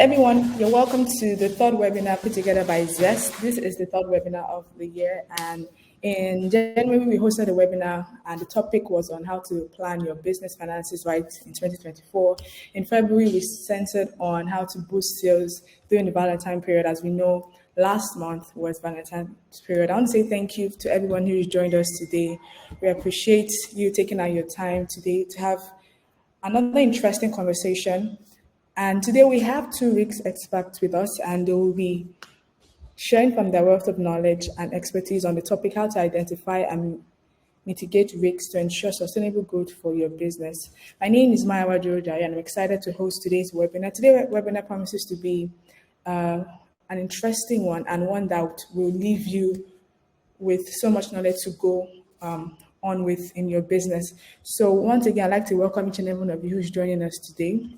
everyone, you're welcome to the third webinar put together by Zest. This is the third webinar of the year, and in January we hosted a webinar and the topic was on how to plan your business finances right in 2024. In February we centered on how to boost sales during the Valentine period. As we know, last month was Valentine's period. I want to say thank you to everyone who joined us today. We appreciate you taking out your time today to have another interesting conversation. And today we have two risk experts with us, and they will be sharing from their wealth of knowledge and expertise on the topic how to identify and mitigate risks to ensure sustainable growth for your business. My name is Maya Wadurojai, and I'm excited to host today's webinar. Today's webinar promises to be an interesting one, and one that will leave you with so much knowledge to go on with in your business. So once again, I'd like to welcome each and every one of you who's joining us today.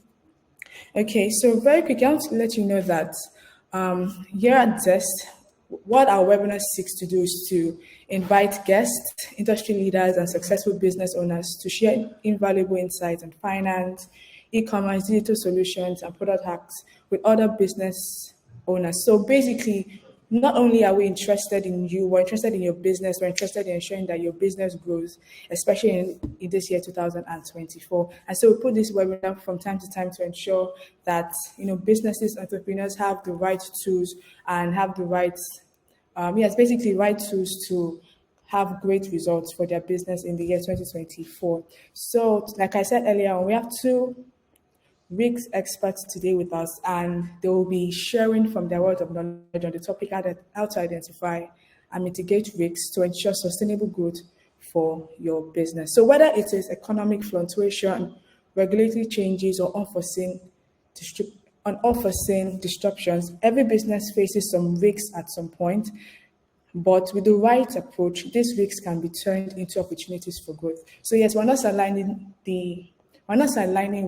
Okay, so very quickly, I want to let you know that here at Zest, what our webinar seeks to do is to invite guests, industry leaders, and successful business owners to share invaluable insights on finance, e-commerce, digital solutions, and product hacks with other business owners. So basically, not only are we interested in you, we're interested in your business, we're interested in ensuring that your business grows, especially in this year, 2024. And so we put this webinar from time to time to ensure that, businesses, entrepreneurs have the right tools and have the right, right tools to have great results for their business in the year 2024. So like I said earlier, we have two risk experts today with us, and they will be sharing from their wealth of knowledge on the topic how to identify and mitigate risks to ensure sustainable growth for your business. So whether it is economic fluctuation, regulatory changes, or unforeseen disruptions, every business faces some risks at some point. But with the right approach, these risks can be turned into opportunities for growth. So yes, we're not sidelining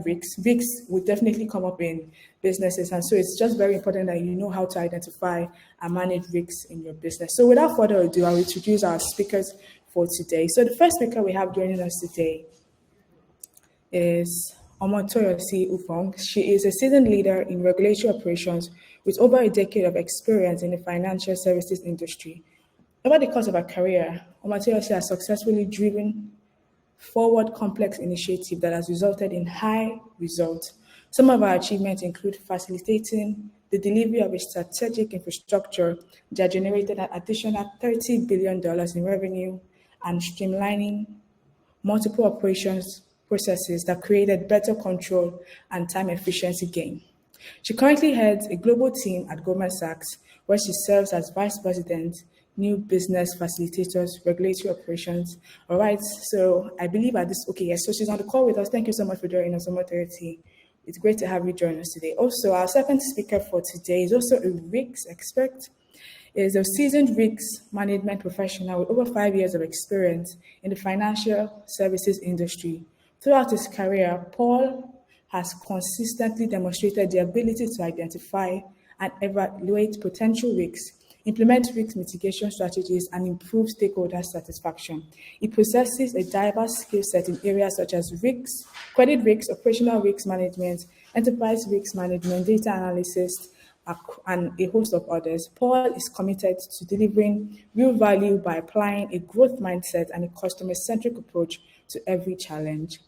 risks. Risks will definitely come up in businesses, and so it's just very important that you know how to identify and manage risks in your business. So without further ado, I'll introduce our speakers for today. So the first speaker we have joining us today is Omotoyosi Ufong. She is a seasoned leader in regulatory operations with over a decade of experience in the financial services industry. Over the course of her career, Omotoyosi has successfully driven forward complex initiative that has resulted in high results. Some of our achievements include facilitating the delivery of a strategic infrastructure that generated an additional $30 billion in revenue and streamlining multiple operations processes that created better control and time efficiency gain. She currently heads a global team at Goldman Sachs, where she serves as Vice President, New Business Facilitators, Regulatory Operations. All right, so I believe so she's on the call with us. Thank you so much for joining us, Omotoyosi. It's great to have you join us today. Also, our second speaker for today is also a risks expert. Is a seasoned risks management professional with over 5 years of experience in the financial services industry. Throughout his career, Paul has consistently demonstrated the ability to identify and evaluate potential risks, implement risk mitigation strategies, and improve stakeholder satisfaction. He possesses a diverse skill set in areas such as risks, credit risks, operational risk management, enterprise risk management, data analysis, and a host of others. Paul is committed to delivering real value by applying a growth mindset and a customer-centric approach to every challenge.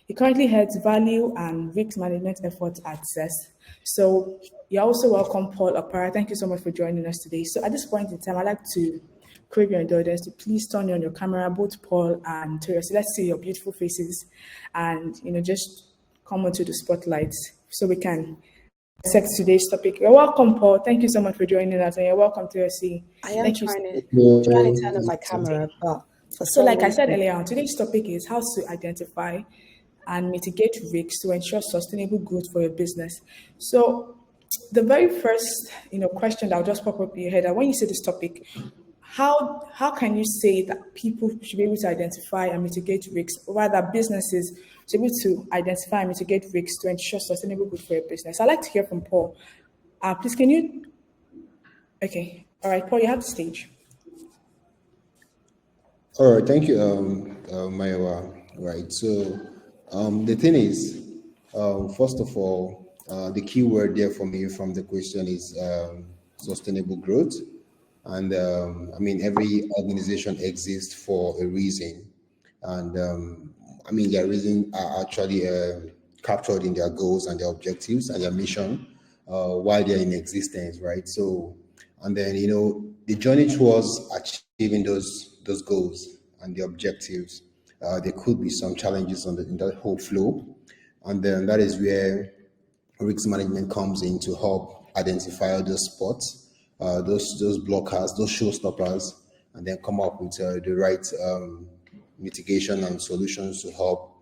He currently heads value and risk management efforts at Zest. So you're also welcome, Paul Opara. Thank you so much for joining us today. So at this point in time, I'd like to crave your indulgence to please turn on your camera, both Paul and Toyosi. Let's see your beautiful faces and, just come onto the spotlights so we can dissect today's topic. You're welcome, Paul. Thank you so much for joining us, and you're welcome, Toyosi. I am trying to turn on my camera, but like I said earlier on, today's topic is how to identify and mitigate risks to ensure sustainable growth for your business. So the very first, question that will just pop up in your head, when you say this topic, how can you say that people should be able to identify and mitigate risks, or rather businesses should be able to identify and mitigate risks to ensure sustainable growth for your business? I'd like to hear from Paul. Please, can you? Okay, all right, Paul, you have the stage. All right, thank you, Maiwa. Right, so the thing is, first of all, The key word there for me from the question is sustainable growth. And I mean, every organization exists for a reason. And I mean, their reasons are actually captured in their goals and their objectives and their mission while they're in existence, right? So, and then, the journey towards achieving those goals and the objectives, there could be some challenges in that whole flow. And then that is where risk management comes in to help identify those spots, those blockers, those showstoppers, and then come up with the right mitigation and solutions to help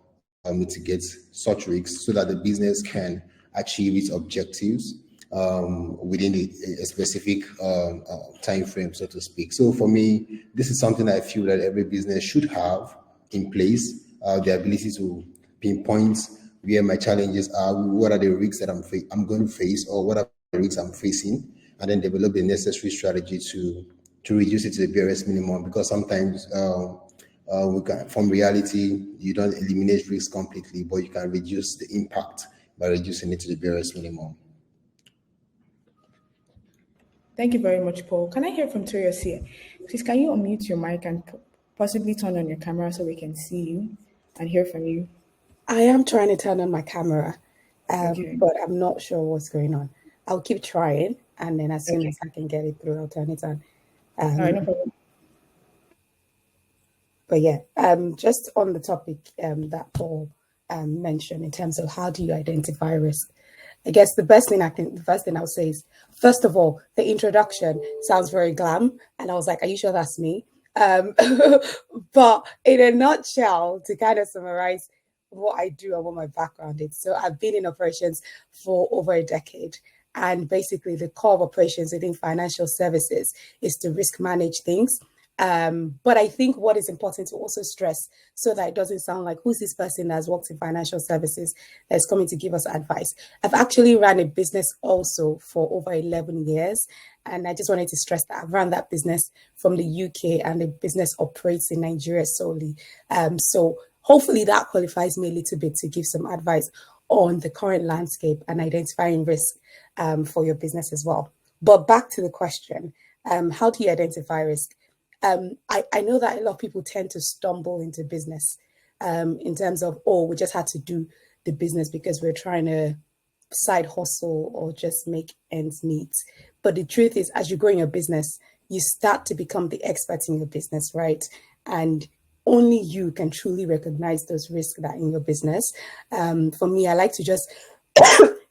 mitigate such risks so that the business can achieve its objectives within a specific time frame, so to speak. So for me, this is something I feel that every business should have in place, the ability to pinpoint where my challenges are, what are the risks that I'm going to face, or what are the risks I'm facing, and then develop the necessary strategy to reduce it to the barest minimum. Because sometimes from reality, you don't eliminate risk completely, but you can reduce the impact by reducing it to the barest minimum. Thank you very much, Paul. Can I hear from Torios here? Please, can you unmute your mic and possibly turn on your camera so we can see you and hear from you? I am trying to turn on my camera, Okay. but I'm not sure what's going on. I'll keep trying, and then as soon Okay. as I can get it through, I'll turn it on. All right, no problem. But yeah, just on the topic that Paul mentioned in terms of how do you identify risk, I guess the first thing I'll say is, first of all, the introduction sounds very glam, and I was like, are you sure that's me? But in a nutshell, to kind of summarize what I do and what my background is. So I've been in operations for over a decade. And basically the core of operations within financial services is to risk manage things. But I think what is important to also stress, so that it doesn't sound like, who's this person that's worked in financial services that's coming to give us advice? I've actually ran a business also for over 11 years. And I just wanted to stress that I've run that business from the UK, and the business operates in Nigeria solely. So hopefully that qualifies me a little bit to give some advice on the current landscape and identifying risk for your business as well. But back to the question, how do you identify risk? I know that a lot of people tend to stumble into business in terms of, we just had to do the business because we're trying to side hustle or just make ends meet. But the truth is, as you grow in your business, you start to become the expert in your business, right? And only you can truly recognize those risks that are in your business. For me, I like to just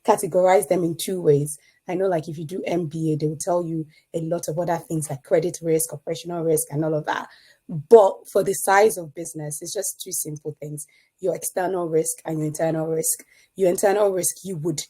categorize them in two ways. I know, like, if you do MBA, they will tell you a lot of other things like credit risk, operational risk, and all of that. But for the size of business, it's just two simple things: your external risk and your internal risk. Your internal risk, you would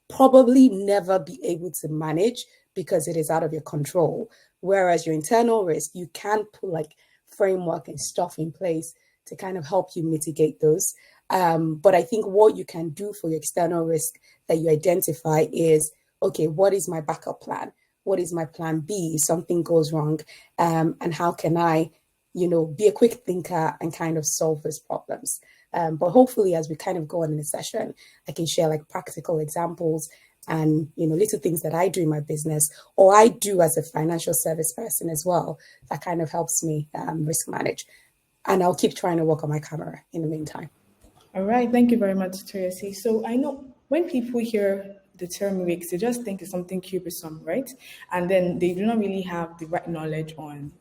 probably never be able to manage because it is out of your control. Whereas your internal risk, you can put like framework and stuff in place to kind of help you mitigate those. But I think what you can do for your external risk that you identify is, okay, what is my backup plan? What is my plan B if something goes wrong? And how can I, be a quick thinker and kind of solve those problems? But hopefully, as we kind of go on in the session, I can share like practical examples and, little things that I do in my business, or I do as a financial service person as well, that kind of helps me risk manage. And I'll keep trying to work on my camera in the meantime. All right, thank you very much, Tracy. So I know when people hear the term risk, they just think it's something cumbersome, right? And then they do not really have the right knowledge on,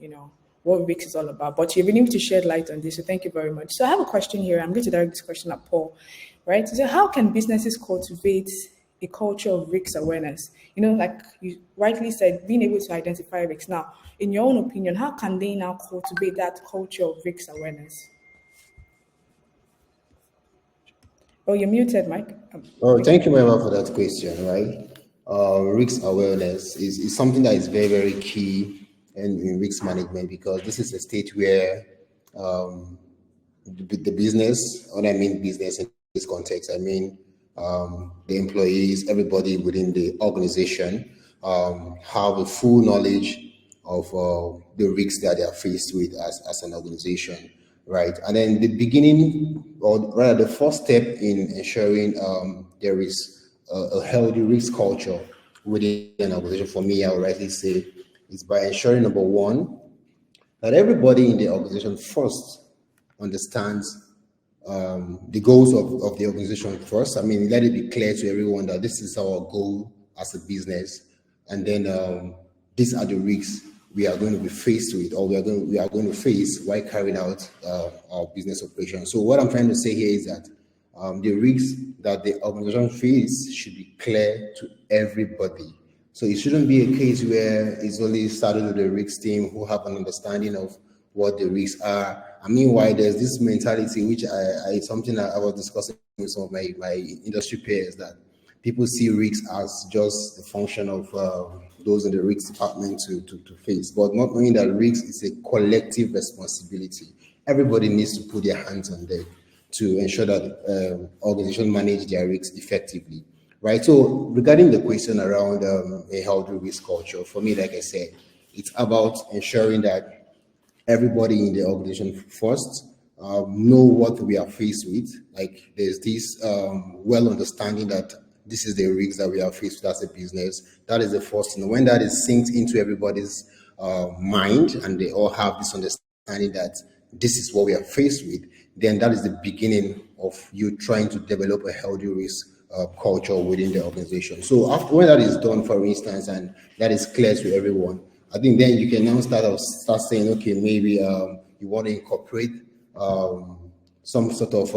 what risk is all about. But you've been able to shed light on this, so thank you very much. So I have a question here. I'm going to direct this question at Paul, right? So how can businesses cultivate a culture of risk awareness? Like you rightly said, being able to identify risks. Now, in your own opinion, how can they now cultivate that culture of risk awareness? Oh, you're muted, Mike. Oh, thank you very much for that question, right? Risk awareness is something that is very, very key in risk management, because this is a state where the business, when I mean business in this context, I mean the employees, everybody within the organization have a full knowledge of the risks that they are faced with as an organization, right? And then the beginning, or rather the first step in ensuring there is a healthy risk culture within an organization, for me, I would rightly say, is by ensuring, number one, that everybody in the organization first understands the goals of the organization first. I mean, let it be clear to everyone that this is our goal as a business, and then these are the risks we are going to be faced with, or we are going to face while carrying out our business operation. So what I'm trying to say here is that the risks that the organization faces should be clear to everybody. So it shouldn't be a case where it's only started with the risks team who have an understanding of what the risks are. And meanwhile, there's this mentality, which I something that I was discussing with some of my industry peers, that people see risks as just a function of those in the risks department to face, but not knowing that risks is a collective responsibility. Everybody needs to put their hands on deck to ensure that organizations manage their risks effectively, right? So regarding the question around a healthy risk culture, for me, like I said, it's about ensuring that everybody in the organization first know what we are faced with. Like there's this well understanding that this is the risks that we are faced with as a business. That is the first thing. When that is synced into everybody's mind, and they all have this understanding that this is what we are faced with, then that is the beginning of you trying to develop a healthy risk culture within the organization. So after when that is done, for instance, and that is clear to everyone, I think then you can now start saying, okay, maybe you want to incorporate some sort of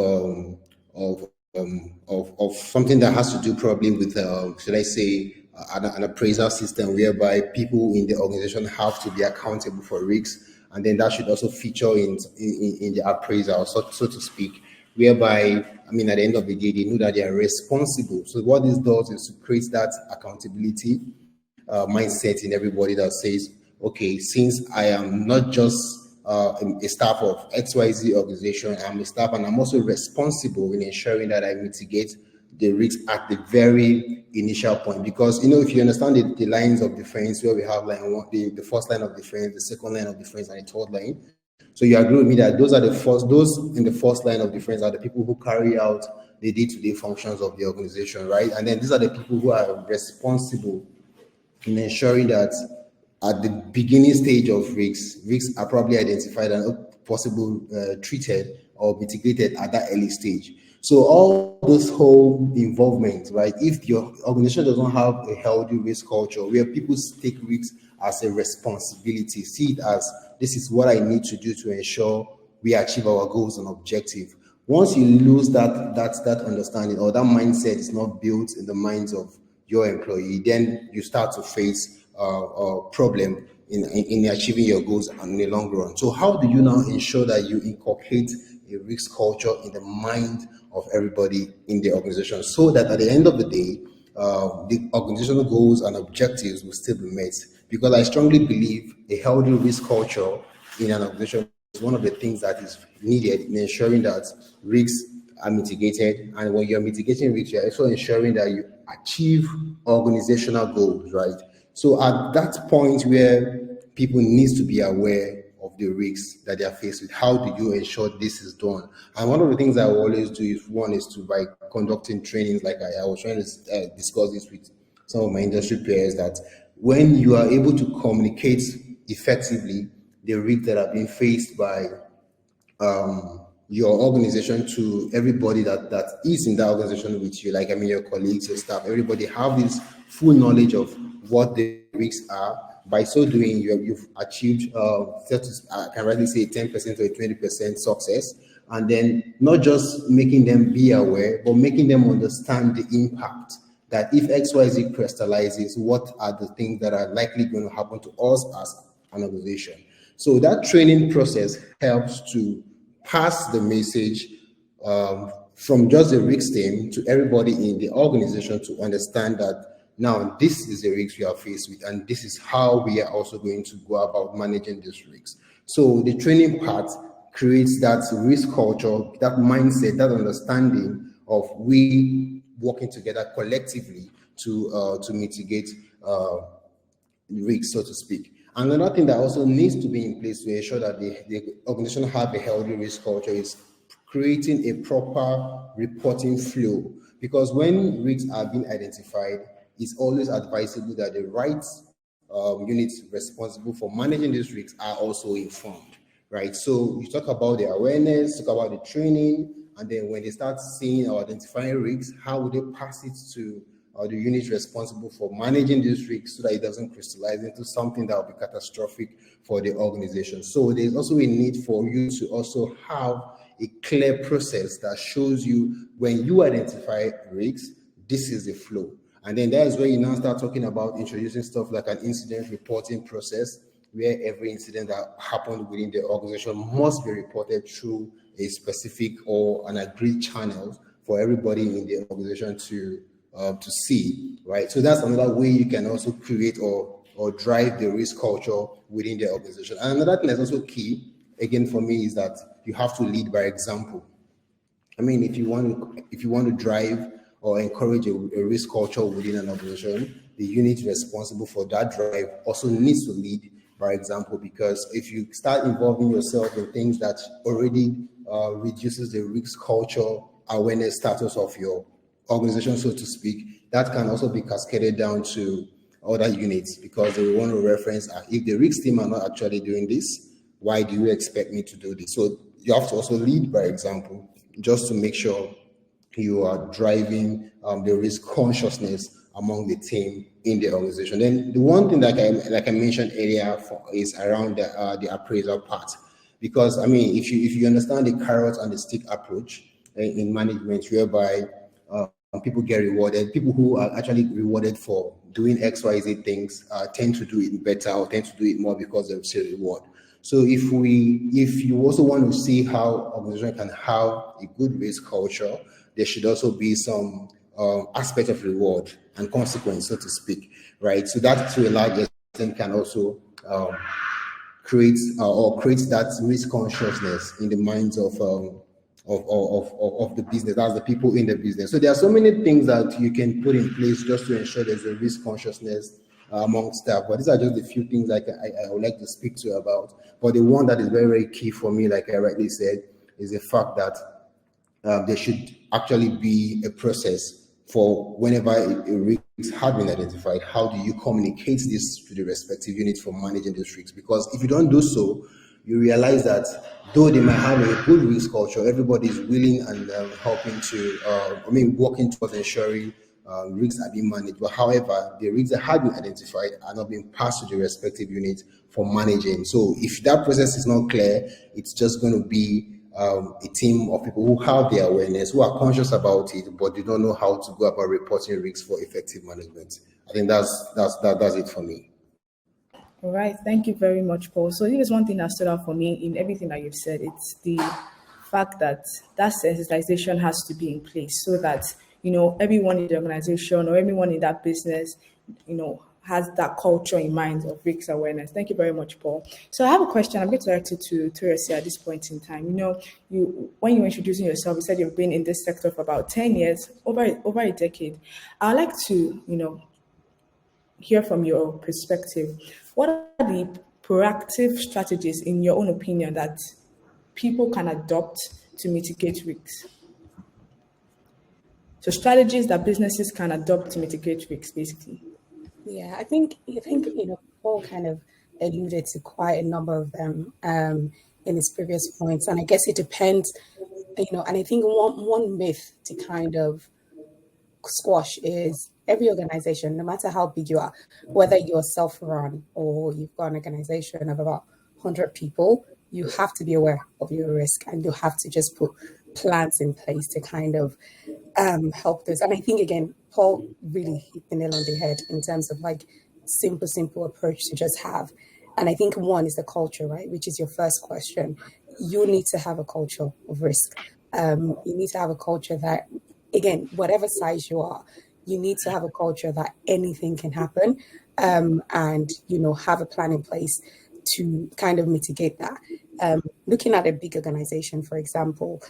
something that has to do probably with should I say an appraisal system whereby people in the organization have to be accountable for risks, and then that should also feature in the appraisal, so to speak, whereby, I mean, at the end of the day, they know that they are responsible. So what this does is to create that accountability mindset in everybody that says, okay, since I am not just a staff of XYZ organization, I'm a staff and I'm also responsible in ensuring that I mitigate the risk at the very initial point. Because, you know, if you understand the lines of defense, where we have line one, the first line of defense, the second line of defense, and the third line. So you agree with me that those in the first line of defense are the people who carry out the day-to-day functions of the organization, right? And then these are the people who are responsible in ensuring that at the beginning stage of risks are probably identified and possible treated or mitigated at that early stage. So all this whole involvement, right? If your organization doesn't have a healthy risk culture where people take risks as a responsibility, see it as this is what I need to do to ensure we achieve our goals and objectives. Once you lose that understanding, or that mindset is not built in the minds of your employee, then you start to face a problem in achieving your goals in the long run. So how do you now ensure that you inculcate a risk culture in the mind of everybody in the organization, so that at the end of the day, the organizational goals and objectives will still be met? Because I strongly believe a healthy risk culture in an organization is one of the things that is needed in ensuring that risks are mitigated. And when you're mitigating risks, you're also ensuring that you achieve organizational goals, right? So at that point where people need to be aware of the risks that they are faced with, how do you ensure this is done? And one of the things I will always do is by conducting trainings, like I was trying to discuss this with some of my industry peers, that when you are able to communicate effectively the risks that are being faced by your organization to everybody that is in that organization with you, like, I mean, your colleagues, your staff, everybody have this full knowledge of what the risks are. By so doing, you've achieved, I can rightly say, 10% or 20% success. And then not just making them be aware, but making them understand the impact that if XYZ crystallizes, what are the things that are likely going to happen to us as an organization. So that training process helps to pass the message from just the risk team to everybody in the organization to understand that now this is the risks we are faced with, and this is how we are also going to go about managing these risks. So the training part creates that risk culture, that mindset, that understanding of we working together collectively to mitigate risks, so to speak. And another thing that also needs to be in place to ensure that the organization have a healthy risk culture is creating a proper reporting flow. Because when risks are being identified, it's always advisable that the right units responsible for managing these risks are also informed, right? So you talk about the awareness, talk about the training, and then when they start seeing or identifying risks, how would they pass it to the unit responsible for managing these risks so that it doesn't crystallize into something that will be catastrophic for the organization. So there's also a need for you to also have a clear process that shows you when you identify risks, this is the flow. And then that is where you now start talking about introducing stuff like an incident reporting process, where every incident that happened within the organization must be reported through a specific or an agreed channel for everybody in the organization to see, right? So that's another way you can also create or drive the risk culture within the organization. And another thing that's also key, again, for me, is that you have to lead by example. I mean, if you want to drive or encourage a risk culture within an organization, the unit responsible for that drive also needs to lead by example. Because if you start involving yourself in things that already reduces the risk culture awareness status of your organization, so to speak, that can also be cascaded down to other units, because they want to reference, if the risk team are not actually doing this, why do you expect me to do this? So you have to also lead by example, just to make sure you are driving the risk consciousness among the team in the organization. Then the one thing like I mentioned earlier is around the appraisal part, because I mean, if you understand the carrot and the stick approach in management, whereby people get rewarded, people who are actually rewarded for doing XYZ things tend to do it better or tend to do it more because of the reward. So if you also want to see how organization can have a good risk culture, there should also be some aspect of reward and consequence, so to speak, right? So that to a large extent can also create that risk consciousness in the minds of the business. That's the people in the business. So there are so many things that you can put in place just to ensure there's a risk consciousness among staff. But these are just a few things I would like to speak to about. But the one that is very, very key for me, like I rightly said, is the fact that there should actually be a process for whenever a risk has been identified. How do you communicate this to the respective unit for managing these risks? Because if you don't do so, you realize that though they might have a good risk culture, everybody is willing and helping to, working towards ensuring risks are being managed. But however, the risks that have been identified are not being passed to the respective unit for managing. So if that process is not clear, it's just going to be a team of people who have the awareness, who are conscious about it, but they don't know how to go about reporting risks for effective management. I think that's it for me. All right, thank you very much, Paul. So here's one thing that stood out for me in everything that you've said. It's the fact that sensitization has to be in place so that, everyone in the organization or everyone in that business, has that culture in mind of risk awareness. Thank you very much, Paul. So I have a question. I'm going to direct it to Toyosi at this point in time. When you were introducing yourself, you said you've been in this sector for about 10 years, over a decade. I'd like to, hear from your perspective. What are the proactive strategies, in your own opinion, that people can adopt to mitigate risks? So strategies that businesses can adopt to mitigate risks, basically. Yeah, I think Paul kind of alluded to quite a number of them in his previous points, and I guess it depends, and I think one myth to kind of squash is every organization, no matter how big you are, whether you're self-run or you've got an organization of about 100 people, you have to be aware of your risk and you have to just put plans in place to kind of help this. And I think, again, Paul really hit the nail on the head in terms of like simple approach to just have. And I think one is the culture, right? Which is your first question. You need to have a culture of risk. You need to have a culture that, again, whatever size you are, you need to have a culture that anything can happen, and, have a plan in place to kind of mitigate that. Looking at a big organization, for example,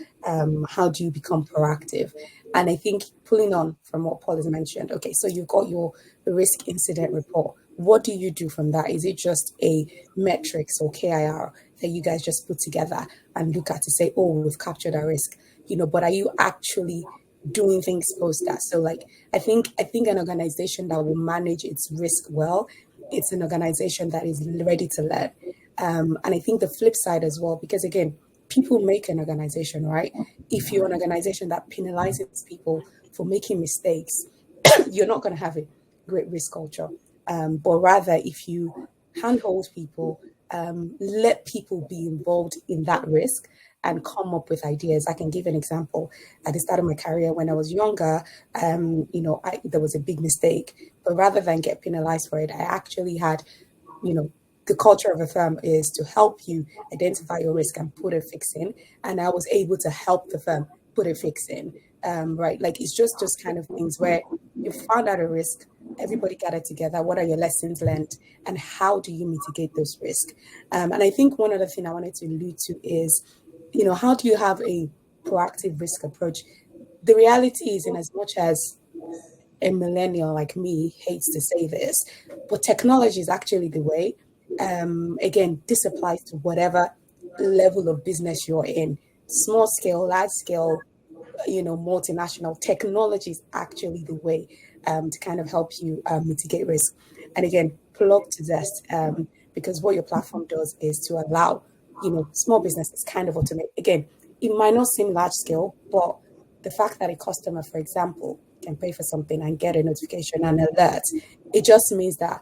how do you become proactive? And I think pulling on from what Paul has mentioned, okay, so you've got your risk incident report. What do you do from that? Is it just a metrics or KIR that you guys just put together and look at to say, oh, we've captured our risk, but are you actually doing things post that? So like, I think an organization that will manage its risk well, it's an organization that is ready to learn. And I think the flip side as well, because again, people make an organization, right? If you're an organization that penalizes people for making mistakes, you're not going to have a great risk culture. But rather, if you handhold people, let people be involved in that risk and come up with ideas. I can give an example. At the start of my career, when I was younger, there was a big mistake, but rather than get penalized for it, I actually had, the culture of a firm is to help you identify your risk and put a fix in. And I was able to help the firm put a fix in. Right? Like, it's just kind of things where you found out a risk, everybody gathered together. What are your lessons learned, and how do you mitigate those risks? And I think one other thing I wanted to allude to is, how do you have a proactive risk approach? The reality is, in as much as a millennial like me hates to say this, but technology is actually the way. Again, this applies to whatever level of business you're in, small scale, large scale, multinational. Technology is actually the way to kind of help you mitigate risk. And again, plug to Zest, because what your platform does is to allow, small businesses kind of automate. Again, it might not seem large scale, but the fact that a customer, for example, can pay for something and get a notification and alert, it just means that,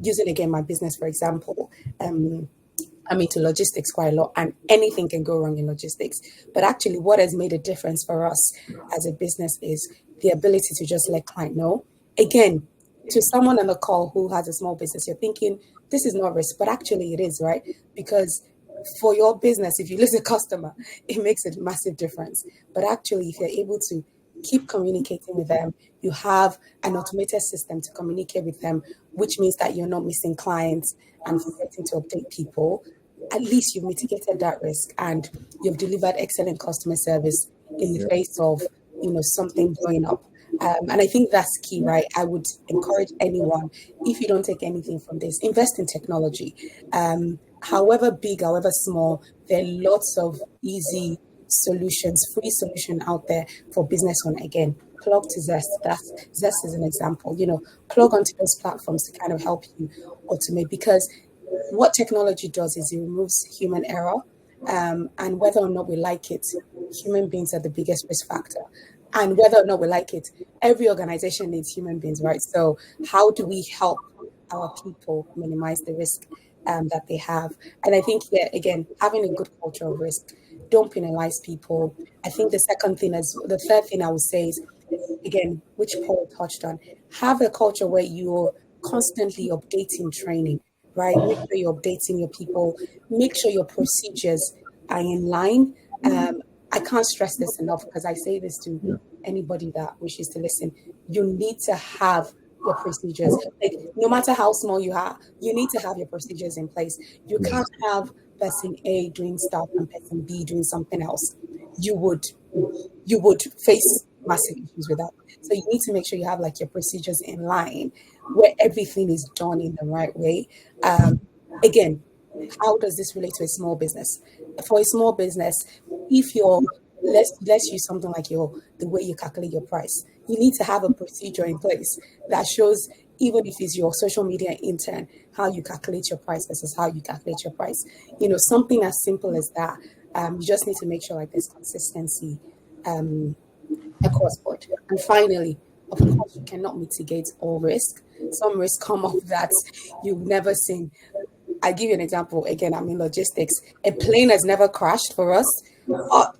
using again my business, for example, I'm into logistics quite a lot, and anything can go wrong in logistics. But actually, what has made a difference for us as a business is the ability to just let client know. Again, to someone on the call who has a small business, you're thinking, this is not risk, but actually it is, right? Because for your business, if you lose a customer, it makes a massive difference. But actually, if you're able to keep communicating with them, you have an automated system to communicate with them, which means that you're not missing clients and forgetting to update people. At least you've mitigated that risk and you've delivered excellent customer service in the face of, something blowing up. And I think that's key, right? I would encourage anyone, if you don't take anything from this, invest in technology. However big, however small, there are lots of easy solutions, free solution out there for business owner. Again, plug to Zest. Zest is an example. Plug onto those platforms to kind of help you automate, because what technology does is it removes human error. And whether or not we like it, human beings are the biggest risk factor. And whether or not we like it, every organization needs human beings, right? So how do we help our people minimize the risk that they have? And I think, again, having a good culture of risk, don't penalize people. I think the third thing I would say is, again, which Paul touched on, have a culture where you're constantly updating training, right? Make sure you're updating your people. Make sure your procedures are in line. I can't stress this enough, because I say this to anybody that wishes to listen. You need to have your procedures. Like, no matter how small you are, you need to have your procedures in place. You can't have person A doing stuff and person B doing something else. You would face massive issues with that. So you need to make sure you have like your procedures in line, where everything is done in the right way. Again, how does this relate to a small business? For a small business, if you're, let's use something like the way you calculate your price. You need to have a procedure in place that shows, even if it's your social media intern, how you calculate your price versus how you calculate your price. Something as simple as that. You just need to make sure like there's consistency across board. And finally, of course, you cannot mitigate all risk. Some risks come up that you've never seen. I give you an example. Again, I'm in logistics. A plane has never crashed for us.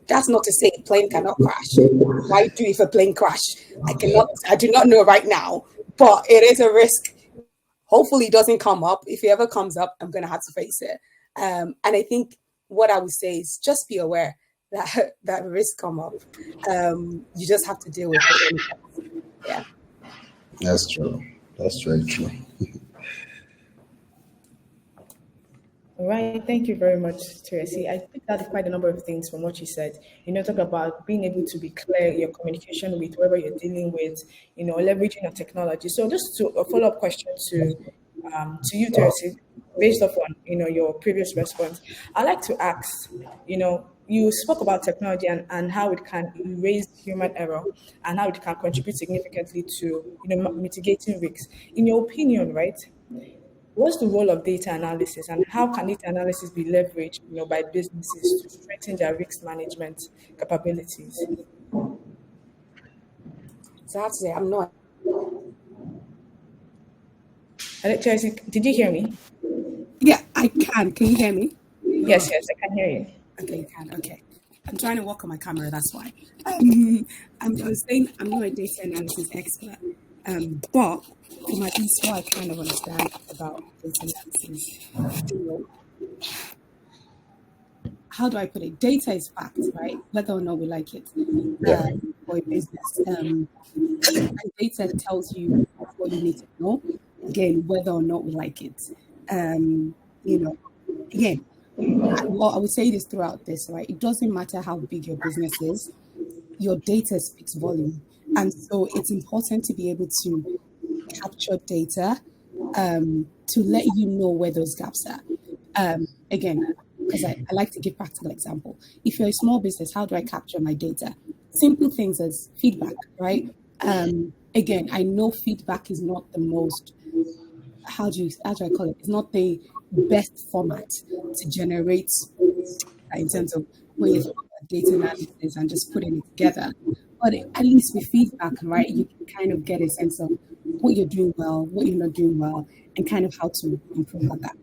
That's not to say a plane cannot crash. Why do if a plane crash? I do not know right now, but it is a risk. Hopefully it doesn't come up. If it ever comes up, I'm going to have to face it. And I think what I would say is just be aware that risks come up. You just have to deal with it. Yeah. That's true. That's very true. All right, thank you very much, Tracy. I picked out quite a number of things from what you said. Talk about being able to be clear in your communication with whoever you're dealing with, leveraging of technology. So just a follow-up question to you, Tracy. based off on your previous response, I'd like to ask, you spoke about technology and how it can erase human error and how it can contribute significantly to mitigating risks. In your opinion, right? What's the role of data analysis and how can data analysis be leveraged, by businesses to strengthen their risk management capabilities? Exactly. I'm not. Chelsea, did you hear me? Yeah, I can. Can you hear me? Yes, yes, I can hear you. Okay, you can. Okay. I'm trying to work on my camera, that's why. I was saying I'm not a data analysis expert, but for my piece, what I kind of understand about data analysis, you know, how do I put it? Data is fact, right? Whether or not we like it, Yeah. for a business. And data tells you what you need to know, again, whether or not we like it. Um, you know, again, well, I would say this throughout this, right? It doesn't matter how big your business is, your data speaks volume. And so it's important to be able to capture data to let you know where those gaps are. Again, because I like to give practical example. If you're a small business, how do I capture my data? Simple things as feedback, right? Again, I know feedback is not the most, how do I call it? It's not the best format to generate in terms of when you think about data analysis and just putting it together. But at least with feedback, right, you can kind of get a sense of what you're doing well, what you're not doing well, and kind of how to improve on that.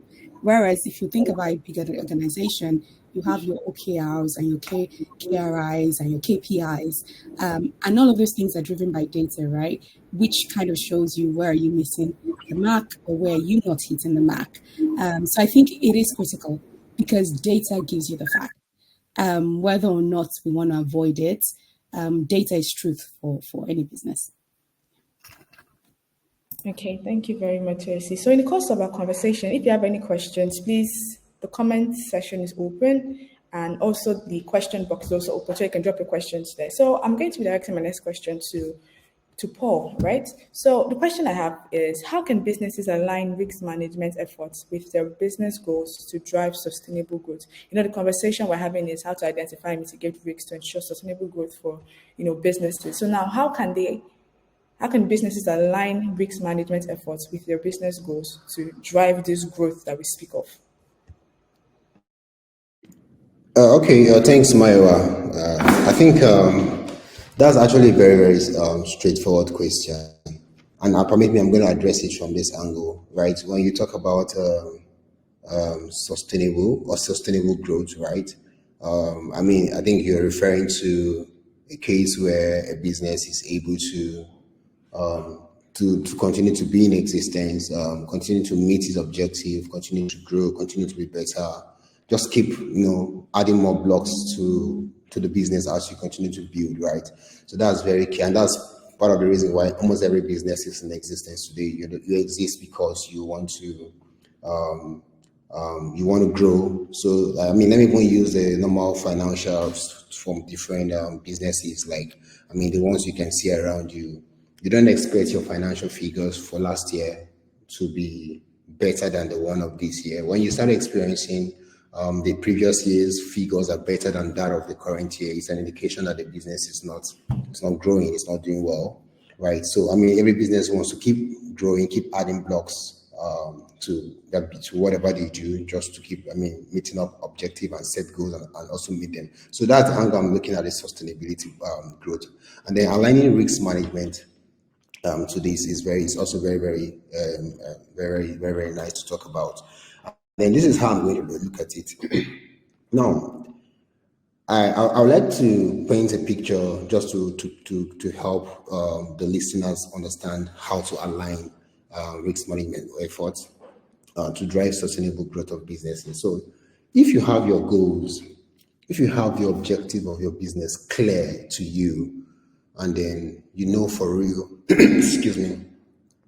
Whereas if you think about a bigger organization, you have your OKRs and your KRIs and your KPIs, and all of those things are driven by data, right? Which kind of shows you where are you missing the mark or where you not hitting the mark. So I think it is critical because data gives you the fact. Whether or not we want to avoid it, data is truth for any business. Okay, thank you very much, Chelsea. So in the course of our conversation, if you have any questions, please, the comment section is open and also the question box is also open, so you can drop your questions there. So I'm going to be directing my next question to Paul, right? So the question I have is, how can businesses align risk management efforts with their business goals to drive sustainable growth? The conversation we're having is how to identify and mitigate risks to ensure sustainable growth for, businesses. So now how can businesses align risk management efforts with their business goals to drive this growth that we speak of? Okay, thanks, Maiwa. I think that's actually a very, very straightforward question. And permit me, I'm going to address it from this angle, right? When you talk about sustainable growth, right? I think you're referring to a case where a business is able to continue to be in existence, continue to meet its objective, continue to grow, continue to be better. Just keep, adding more blocks to the business as you continue to build, right? So that's very key, and that's part of the reason why almost every business is in existence today. You exist because you want to grow. So let me even use the normal financials from different businesses, like the ones you can see around you. You don't expect your financial figures for last year to be better than the one of this year. When you start experiencing the previous year's figures are better than that of the current year, it's an indication that the business is not growing, it's not doing well, right? So every business wants to keep growing, keep adding blocks to whatever they do, just to keep meeting up objective and set goals and also meet them. So that's the angle I'm looking at, the sustainability growth, and then aligning risk management to this is also very, very, very, very, very nice to talk about. Then this is how I'm going to look at it. Now, I would like to paint a picture just to help the listeners understand how to align risk management efforts to drive sustainable growth of businesses. So, if you have your goals, if you have the objective of your business clear to you, and then for real, excuse me,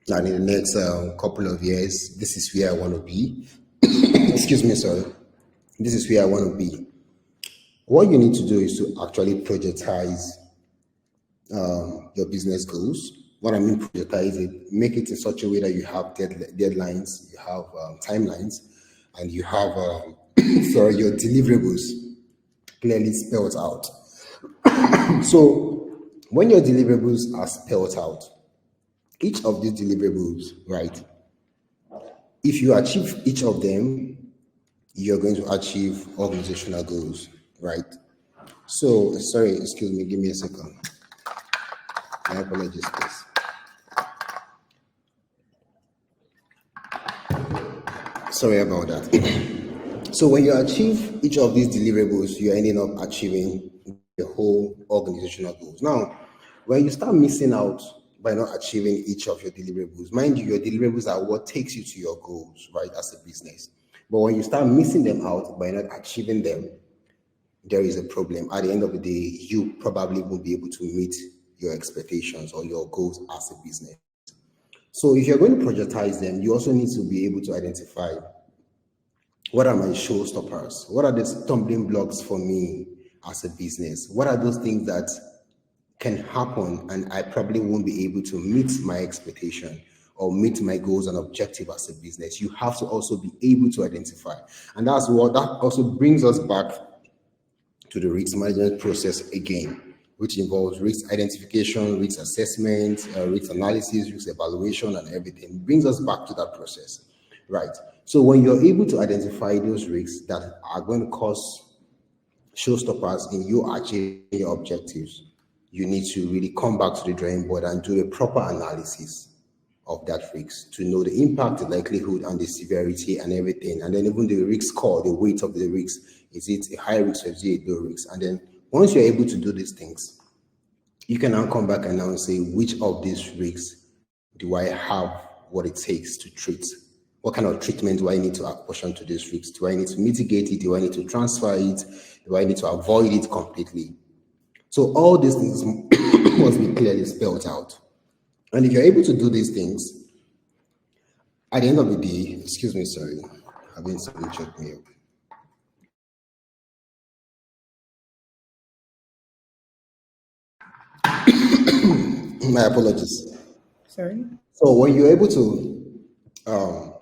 that in the next couple of years, this is where I want to be. Excuse me, sorry. This is where I want to be. What you need to do is to actually projectize your business goals. What I mean projectize it, make it in such a way that you have deadlines, you have timelines, and you have sorry, your deliverables clearly spelled out. So when your deliverables are spelled out, each of these deliverables, right, if you achieve each of them, you're going to achieve organizational goals, right? So, sorry, excuse me, give me a second. My apologies, please. Sorry about that. So when you achieve each of these deliverables, you're ending up achieving the whole organizational goals. Now, when you start missing out by not achieving each of your deliverables, mind you, your deliverables are what takes you to your goals, right, as a business. But when you start missing them out by not achieving them, there is a problem. At the end of the day, you probably won't be able to meet your expectations or your goals as a business. So if you're going to projectize them, you also need to be able to identify what are my showstoppers? What are the stumbling blocks for me as a business? What are those things that can happen and I probably won't be able to meet my expectation or meet my goals and objective as a business? You have to also be able to identify. And that also brings us back to the risk management process again, which involves risk identification, risk assessment, risk analysis, risk evaluation, and everything. It brings us back to that process, right? So when you're able to identify those risks that are going to cause showstoppers in you achieving your objectives, you need to really come back to the drawing board and do a proper analysis of that risk to know the impact, the likelihood, and the severity and everything. And then even the risk score, the weight of the risk. Is it a high risk or is it a low risk? And then once you're able to do these things, you can now come back and now say, which of these risks do I have what it takes to treat? What kind of treatment do I need to apportion to this risk? Do I need to mitigate it? Do I need to transfer it? Do I need to avoid it completely? So all these things must be clearly spelled out. And if you're able to do these things, at the end of the day, excuse me, sorry, I've been something check me up. My apologies. Sorry. So when you're able to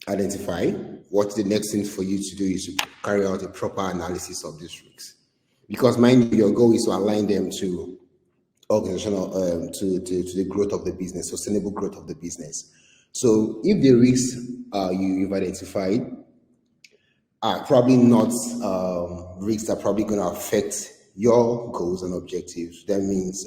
identify what the next thing for you to do is to carry out a proper analysis of these risks, because mind you, your goal is to align them to organizational to the growth of the business, sustainable growth of the business. So if the risks you've identified are probably not risks that are probably going to affect your goals and objectives, that means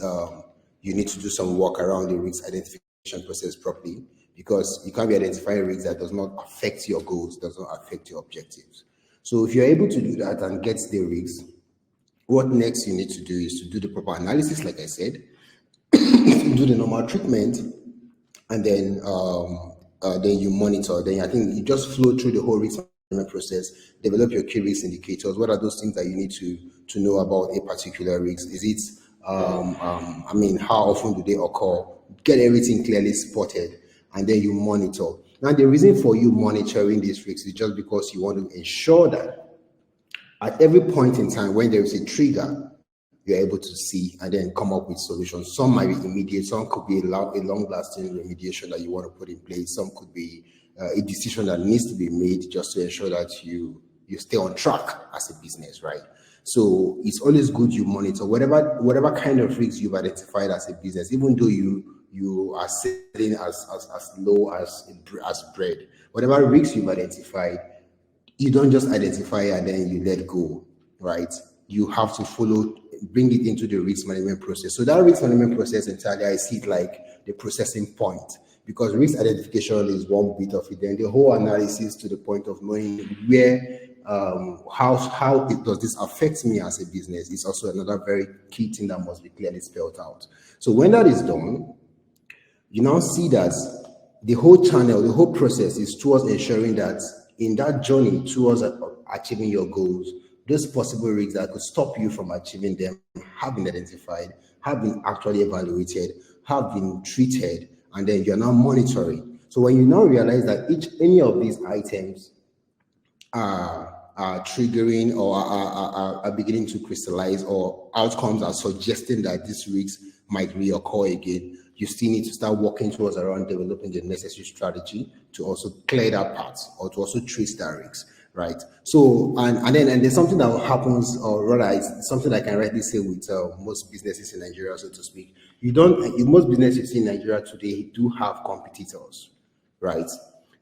you need to do some work around the risk identification process properly, because you can't be identifying risks that does not affect your goals, does not affect your objectives. So if you're able to do that and get the risks, what next you need to do is to do the proper analysis, like I said, do the normal treatment, and then you monitor. Then I think you just flow through the whole risk management process, develop your key risk indicators. What are those things that you need to know about a particular risk? Is it I mean, how often do they occur? Get everything clearly spotted, and then you monitor. Now, the reason for you monitoring these risks is just because you want to ensure that at every point in time when there is a trigger, you're able to see and then come up with solutions. Some might be immediate, some could be a long-lasting remediation that you want to put in place. Some could be a decision that needs to be made just to ensure that you stay on track as a business, right? So it's always good you monitor whatever kind of risks you've identified as a business, even though you are selling as low as bread. Whatever risks you've identified, you don't just identify and then you let go, right? You have to bring it into the risk management process. So that risk management process entirely, I see it like the processing point, because risk identification is one bit of it. Then the whole analysis to the point of knowing where, how does this affect me as a business is also another very key thing that must be clearly spelled out. So when that is done, you now see that the whole channel, the whole process is towards ensuring that in that journey towards achieving your goals, those possible risks that could stop you from achieving them have been identified, have been actually evaluated, have been treated, and then you're now monitoring. So when you now realize that any of these items are triggering or are beginning to crystallize, or outcomes are suggesting that this risk might reoccur again, you still need to start working towards around developing the necessary strategy to also clear that part or to also trace that risk, right? So, and there's something that happens, or rather, it's something I can rightly say with most businesses in Nigeria, so to speak. Most businesses in Nigeria today do have competitors, right?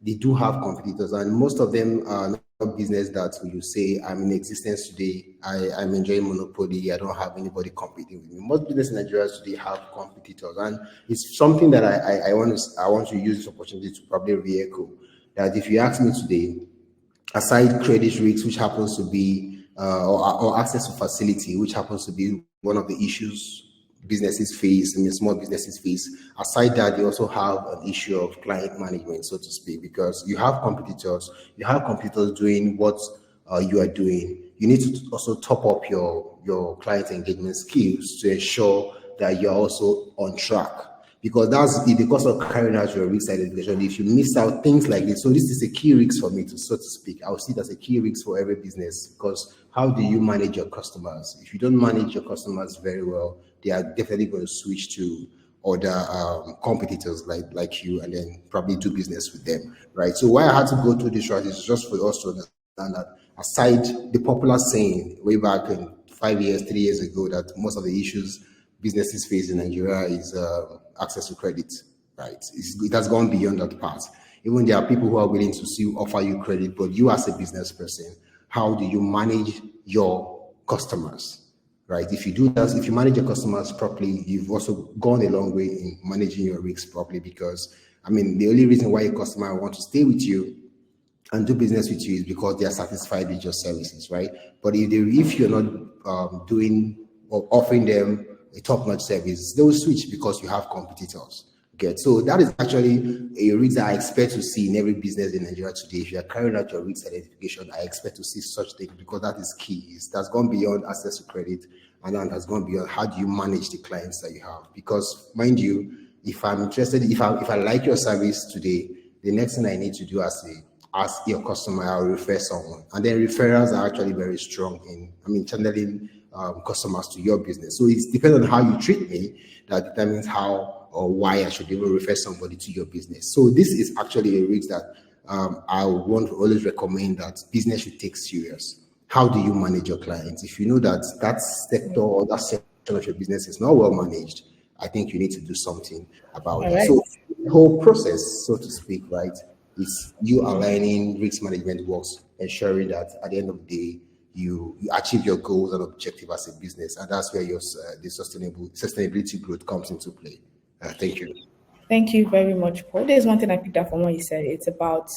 They do have competitors, and most of them are not business that you say, I'm in existence today, I'm enjoying monopoly, I don't have anybody competing with me. Most business in Nigeria today have competitors, and it's something that I want to use this opportunity to probably re-echo that if you ask me today, aside credit risks, which happens to be, or access to facility, which happens to be one of the issues businesses face, I mean, small businesses face. Aside that, they also have an issue of client management, so to speak, because you have competitors doing what you are doing. You need to also top up your client engagement skills to ensure that you're also on track, because that's the cost of carrying out your risk identification. If you miss out things like this, so this is a key risk for me, to so to speak. I will see it as a key risk for every business, because how do you manage your customers? If you don't manage your customers very well, they are definitely going to switch to other competitors like you, and then probably do business with them, right? So why I had to go through this strategy is just for us to understand that aside the popular saying way back in 5 years, 3 years ago, that most of the issues businesses face in Nigeria is access to credit, right? It has gone beyond that part. Even there are people who are willing to still offer you credit, but you as a business person, how do you manage your customers? Right. If you do that, if you manage your customers properly, you've also gone a long way in managing your risks properly. Because I mean, the only reason why a customer wants to stay with you and do business with you is because they are satisfied with your services, right? But if you're not doing or offering them a top-notch service, they will switch because you have competitors. Okay, so that is actually a risk that I expect to see in every business in Nigeria today. If you are carrying out your risk identification, I expect to see such things, because that is key. That's gone beyond access to credit, and then has gone beyond how do you manage the clients that you have. Because mind you, if I'm interested, if I like your service today, the next thing I need to do as your customer, I'll refer someone, and then referrals are actually very strong in channeling customers to your business. So it's depending on how you treat me that determines how or why I should even refer somebody to your business. So this is actually a risk that I would want to always recommend that business should take serious. How do you manage your clients? If you know that that sector or that section of your business is not well managed, I think you need to do something about All that. right. So the whole process, so to speak, right, is you aligning risk management works, ensuring that at the end of the day, you achieve your goals and objective as a business, and that's where your the sustainability growth comes into play. Thank you. Thank you very much, Paul. There's one thing I picked up from what you said. It's about,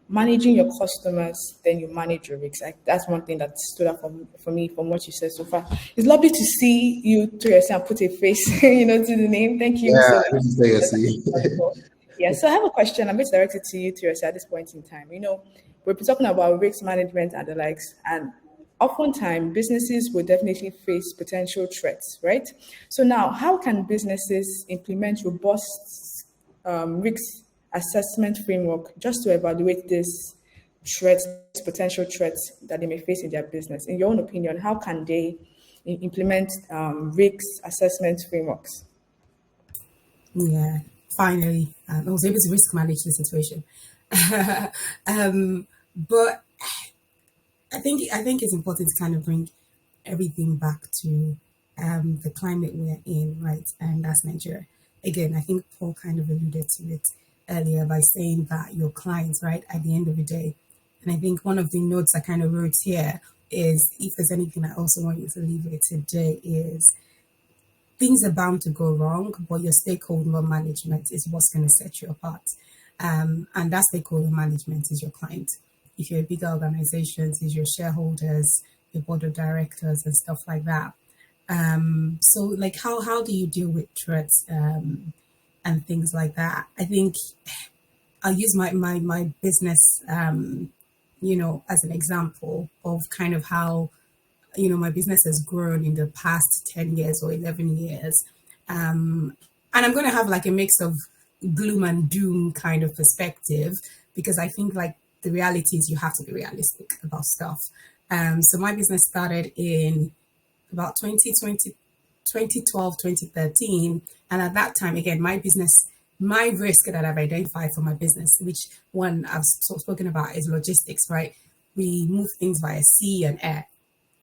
managing your customers, then you manage your risks. Like, that's one thing that stood out for me from what you said so far. It's lovely to see you, Teresa, and put a face, to the name. Thank you so Yeah, much. this is where you see. Yeah, so I have a question. I'm going to direct it to you, Teresa, at this point in time. We've been talking about risk management and the likes, and oftentimes businesses will definitely face potential threats, right? So now, how can businesses implement robust risk assessment framework just to evaluate these threats, potential threats that they may face in their business? In your own opinion, how can they implement risk assessment frameworks? Yeah, finally, I was able to risk manage the situation. But I think it's important to kind of bring everything back to the climate we're in, right? And that's Nigeria. Again, I think Paul kind of alluded to it earlier by saying that your clients, right, at the end of the day. And I think one of the notes I kind of wrote here is, if there's anything I also want you to leave with today, is things are bound to go wrong, but your stakeholder management is what's going to set you apart. And that stakeholder management is your client. If you're a bigger organization, it's your shareholders, your board of directors, and stuff like that. So, like, how do you deal with threats and things like that? I think I'll use my business, as an example of kind of how my business has grown in the past 10 years or 11 years. And I'm going to have like a mix of gloom and doom kind of perspective, because I think like the reality is you have to be realistic about stuff. So my business started in about 2020, 2012, 2013. And at that time, again, my risk that I've identified for my business, which one I've spoken about is logistics, right? We move things via sea and air.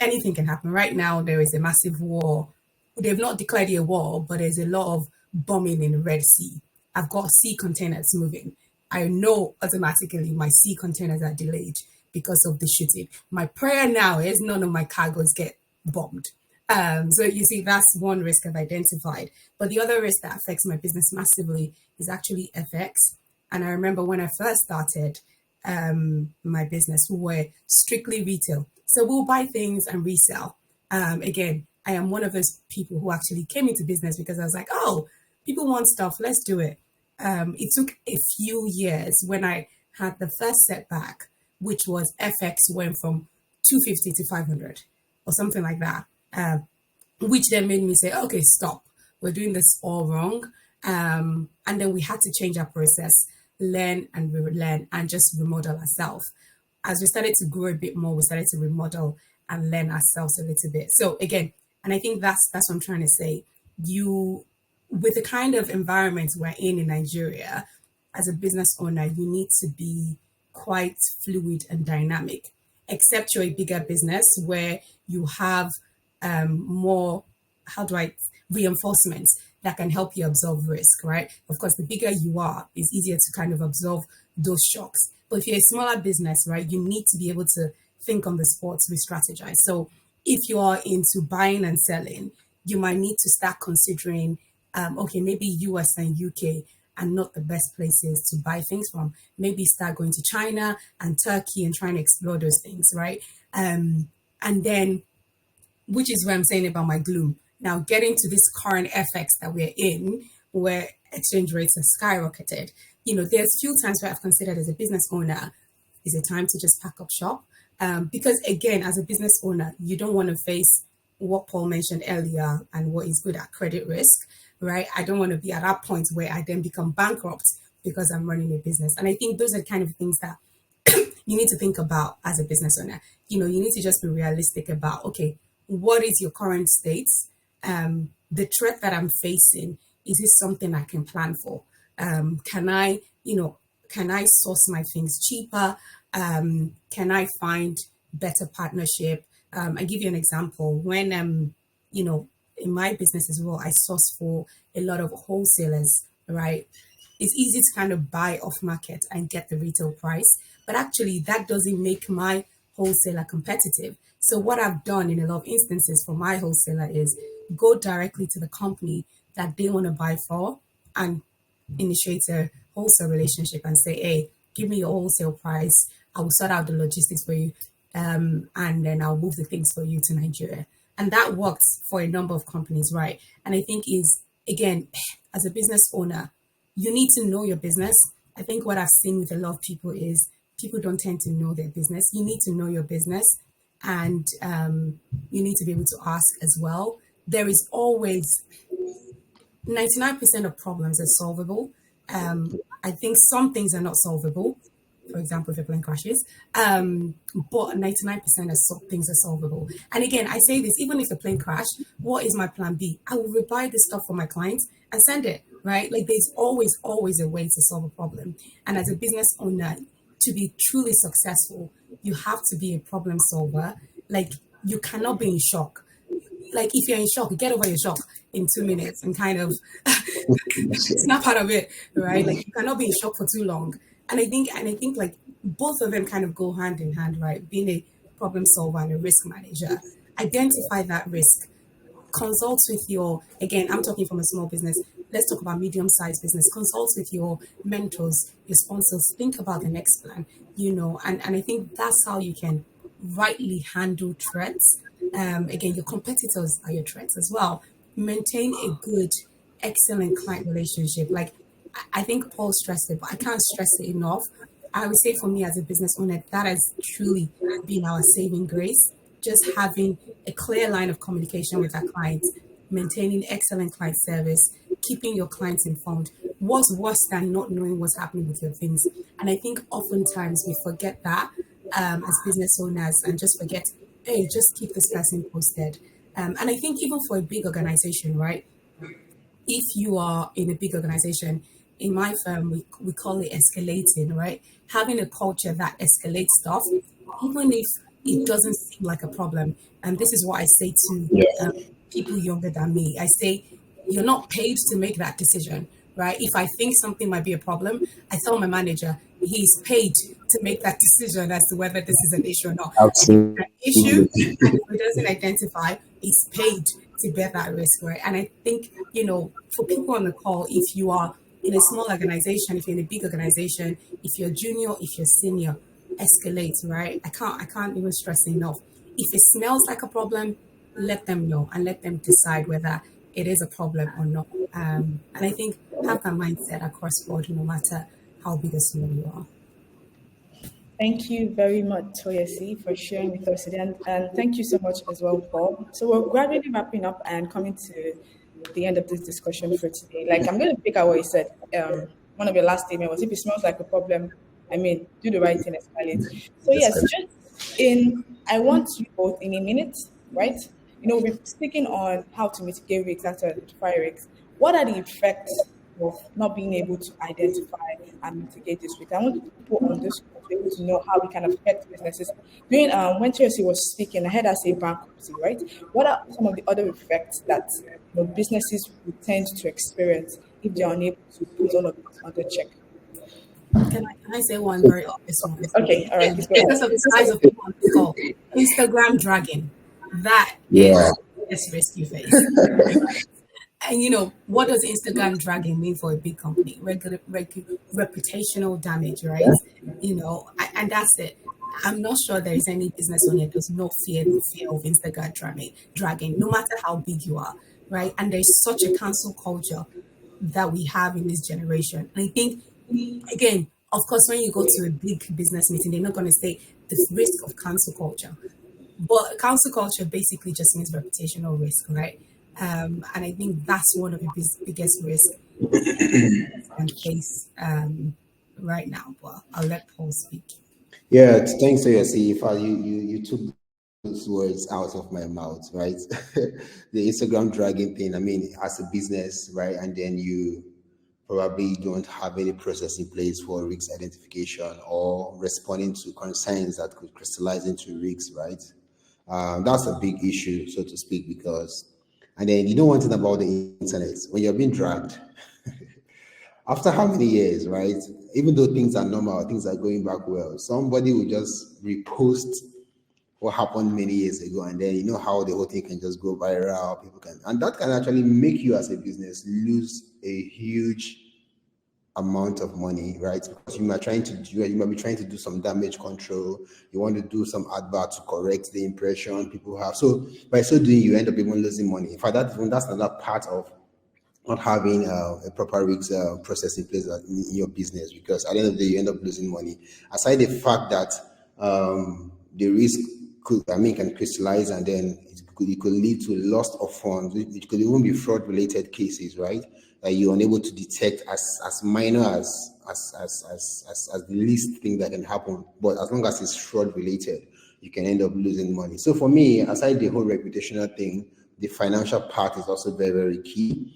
Anything can happen. Right now, there is a massive war. They've not declared it a war, but there's a lot of bombing in the Red Sea. I've got sea containers moving. I know automatically my sea containers are delayed because of the shooting. My prayer now is none of my cargoes get bombed. So you see, that's one risk I've identified. But the other risk that affects my business massively is actually FX. And I remember when I first started my business, we were strictly retail. So we'll buy things and resell. Again, I am one of those people who actually came into business because I was like, oh, people want stuff, let's do it. It took a few years when I had the first setback, which was FX went from 250 to 500 or something like that, which then made me say, okay, stop. We're doing this all wrong. And then we had to change our process, learn and relearn and just remodel ourselves. As we started to grow a bit more, we started to remodel and learn ourselves a little bit. So again, and I think that's what I'm trying to say. With the kind of environment we're in Nigeria, as a business owner, you need to be quite fluid and dynamic, except you're a bigger business where you have more, reinforcements that can help you absorb risk, right? Of course, the bigger you are, it's easier to kind of absorb those shocks. But if you're a smaller business, right, you need to be able to think on the spot to re-strategize. So if you are into buying and selling, you might need to start considering, okay, maybe US and UK are not the best places to buy things from. Maybe start going to China and Turkey and trying to explore those things, right? And then, which is where I'm saying about my gloom. Now, getting to this current FX that we're in, where exchange rates have skyrocketed, there's few times where I've considered as a business owner, is it time to just pack up shop? Because again, as a business owner, you don't want to face what Paul mentioned earlier and what is good at credit risk, right? I don't want to be at that point where I then become bankrupt because I'm running a business. And I think those are the kind of things that you need to think about as a business owner. You need to just be realistic about, okay, what is your current state? The threat that I'm facing, is it something I can plan for? Can I source my things cheaper? Can I find better partnership? I give you an example. When, in my business as well, I source for a lot of wholesalers, right? It's easy to kind of buy off market and get the retail price, but actually that doesn't make my wholesaler competitive. So what I've done in a lot of instances for my wholesaler is go directly to the company that they want to buy for and initiate a wholesale relationship and say, hey, give me your wholesale price. I will sort out the logistics for you. And then I'll move the things for you to Nigeria. And that works for a number of companies, right? And I think again, as a business owner, you need to know your business. I think what I've seen with a lot of people is people don't tend to know their business. You need to know your business and you need to be able to ask as well. There is always 99% of problems are solvable. I think some things are not solvable. For example, if a plane crashes, but 99% of things are solvable. And again, I say this, even if a plane crash, what is my plan B? I will rebuy this stuff for my clients and send it, right? Like there's always a way to solve a problem. And as a business owner, to be truly successful, you have to be a problem solver. Like you cannot be in shock. Like if you're in shock, get over your shock in 2 minutes and kind of snap out of it, right? Like you cannot be in shock for too long. And I think like both of them kind of go hand in hand, right? Being a problem solver and a risk manager. Identify that risk. Consult with again, I'm talking from a small business. Let's talk about medium-sized business. Consult with your mentors, your sponsors. Think about the next plan, and I think that's how you can rightly handle threats. Again, your competitors are your threats as well. Maintain a good, excellent client relationship. Like I think Paul stressed it, but I can't stress it enough. I would say for me as a business owner, that has truly been our saving grace. Just having a clear line of communication with our clients, maintaining excellent client service, keeping your clients informed. What's worse than not knowing what's happening with your things? And I think oftentimes we forget that as business owners and just forget, hey, just keep this person posted. And I think even for a big organization, right? If you are in a big organization, in my firm, we call it escalating, right? Having a culture that escalates stuff, even if it doesn't seem like a problem. And this is what I say to Yeah. people younger than me. I say, you're not paid to make that decision, right? If I think something might be a problem, I tell my manager, he's paid to make that decision as to whether this is an issue or not. If it's an issue Absolutely. and if it doesn't identify, he's paid to bear that risk, right? And I think, for people on the call, if you are in a small organization, if you're in a big organization, if you're junior, if you're senior, escalate, right? I can't even stress enough. If it smells like a problem, let them know and let them decide whether it is a problem or not. And I think have that mindset across board, no matter how big or small you are. Thank you very much, Toyasi, for sharing with us today. And thank you so much as well, Paul. So we're gradually wrapping up and coming to the end of this discussion for today. Like, I'm going to pick out what you said. One of your last statement was, if it smells like a problem, do the right thing, escalate. So yes, I want you both in a minute, right? We're speaking on how to mitigate risks, how to identify risks. What are the effects of not being able to identify and mitigate this risk? I want people on this call to be able to know how we can affect businesses. When Chelsea was speaking, I heard her say bankruptcy, right? What are some of the other effects that businesses would tend to experience if they are unable to put all of it under check? Can I say one very obvious one? Okay, all right. Because of the size of people on this call, Instagram dragging, that is Yeah. the biggest risk you face. And what does Instagram dragging mean for a big company? Reputational damage, right? And that's it. I'm not sure there is any business owner that does not fear the fear of Instagram dragging, no matter how big you are, right? And there's such a cancel culture that we have in this generation. And I think, again, of course, when you go to a big business meeting, they're not going to say the risk of cancel culture. But cancel culture basically just means reputational risk, right? And I think that's one of the biggest risks and face right now. But I'll let Paul speak. Yeah, thanks to you. In fact, you took those words out of my mouth, right? The Instagram dragging thing. As a business, right, and then you probably don't have any process in place for risk identification or responding to concerns that could crystallize into risks, right? That's a big issue, so to speak, because, and then you know one thing about the internet, when you're being dragged, after how many years, right? Even though things are normal, things are going back well, somebody will just repost what happened many years ago, and then you know how the whole thing can just go viral. People can, and that can actually make you as a business lose a huge amount of money, right? Because you might be trying to do some damage control. You want to do some advert to correct the impression people have. So by so doing, you end up even losing money. In fact, that's another part of not having a proper risk process in place in your business, because at the end of the day, you end up losing money. Aside the fact that the risk can crystallize, and then it could lead to loss of funds. It could even be fraud related cases, right? That you're unable to detect as minor as the least thing that can happen. But as long as it's fraud related, you can end up losing money. So for me, aside the whole reputational thing, the financial part is also very, very key.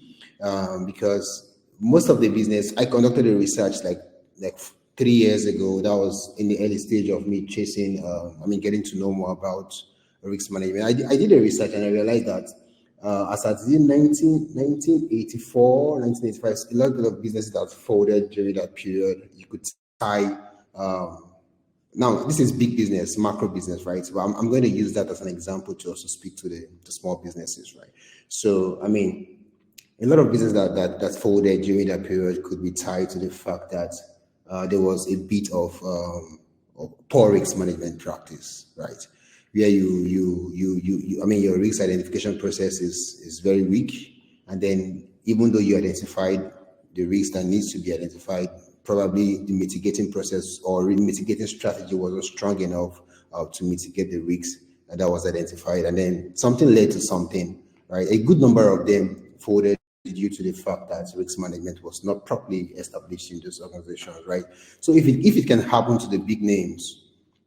Because most of the business, I conducted a research like 3 years ago. That was in the early stage of me chasing, getting to know more about risk management. I did a research and I realized that as at 1984, 1985, a lot of businesses that folded during that period. You could tie, now this is big business, macro business, right? So I'm going to use that as an example to also speak to the small businesses, right? So, a lot of business that folded during that period could be tied to the fact that there was a bit of poor risk management practice, right? Where your risk identification process is very weak, and then even though you identified the risk that needs to be identified, probably the mitigating process or mitigating strategy wasn't strong enough to mitigate the risks that was identified, and then something led to something, right? A good number of them folded due to the fact that risk management was not properly established in those organizations, right? So if it can happen to the big names,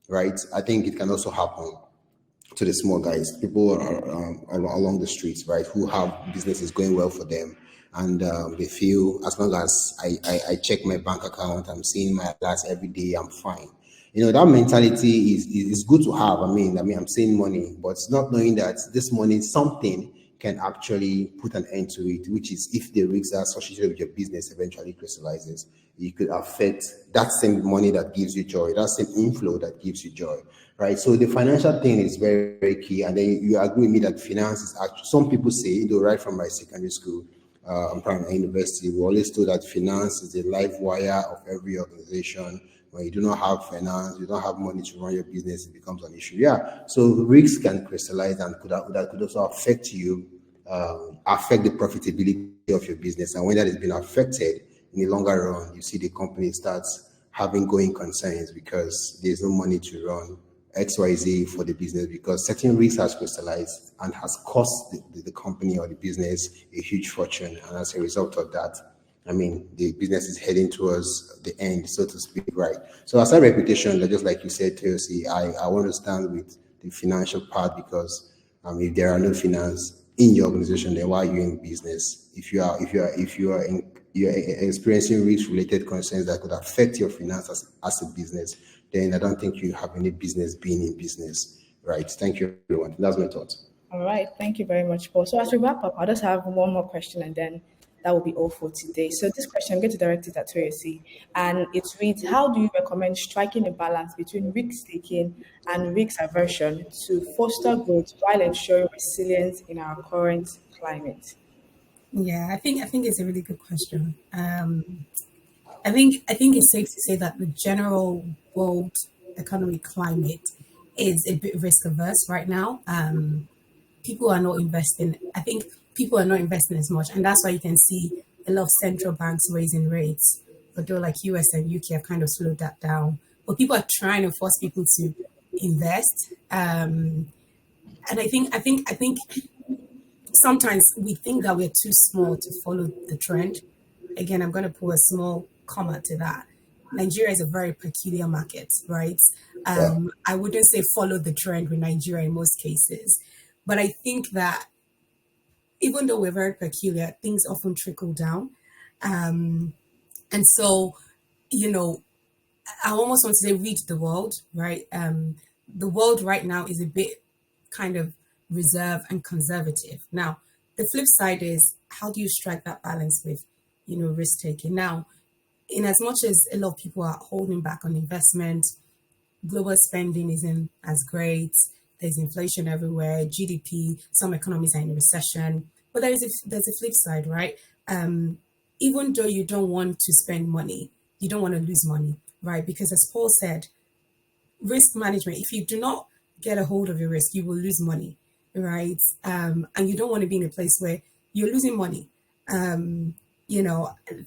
right, I think it can also happen to the small guys, people along the streets, right, who have businesses going well for them, and they feel as long as I check my bank account, I'm seeing my alerts every day, I'm fine. That mentality is good to have. I mean, I'm saying money, but not knowing that this money, something can actually put an end to it, which is if the risks are associated with your business eventually crystallizes, it could affect that same money that gives you joy, that same inflow that gives you joy, right? So the financial thing is very, very key. And then you agree with me that finance is actually, some people say, right from my secondary school, I'm from university, we always told that finance is the life wire of every organization. When you do not have finance, you don't have money to run your business, it becomes an issue. Yeah. So risks can crystallize and that could also affect you, affect the profitability of your business. And when that has been affected in the longer run, you see the company starts having going concerns because there's no money to run XYZ for the business because certain risks has crystallized and has cost the company or the business a huge fortune. And as a result of that, I mean, the business is heading towards the end, so to speak, right? So as a reputation, just like you said, TLC, I want to stand with the financial part because if there are no finance in your organization, then why are you in business? If you're experiencing risk related concerns that could affect your finances as a business, then I don't think you have any business being in business, right? Thank you, everyone. That's my thought. All right, thank you very much, Paul. So as we wrap up, I'll just have one more question and then that will be all for today. So this question, I'm going to direct it at Toyosi, and it reads, how do you recommend striking a balance between risk taking and risk aversion to foster growth while ensuring resilience in our current climate? Yeah, I think it's a really good question. I think it's safe to say that the general world economic climate is a bit risk averse right now. People are not investing. I think people are not investing as much, and that's why you can see a lot of central banks raising rates. Although like US and UK have kind of slowed that down, but people are trying to force people to invest. And I think sometimes we think that we're too small to follow the trend. Again, I'm going to pull a small comma to that. Nigeria is a very peculiar market, right? Yeah. I wouldn't say follow the trend with Nigeria in most cases, but I think that even though we're very peculiar, things often trickle down. Um, and so, you know, I almost want to say read the world, right? The world right now is a bit kind of reserved and conservative. Now, the flip side is how do you strike that balance with, risk taking? Now, in as much as a lot of people are holding back on investment, global spending isn't as great. There's inflation everywhere, GDP, some economies are in recession. But there's a flip side, right? Even though you don't want to spend money, you don't want to lose money, right? Because as Paul said, risk management, if you do not get a hold of your risk, you will lose money, right? And you don't want to be in a place where you're losing money. Um,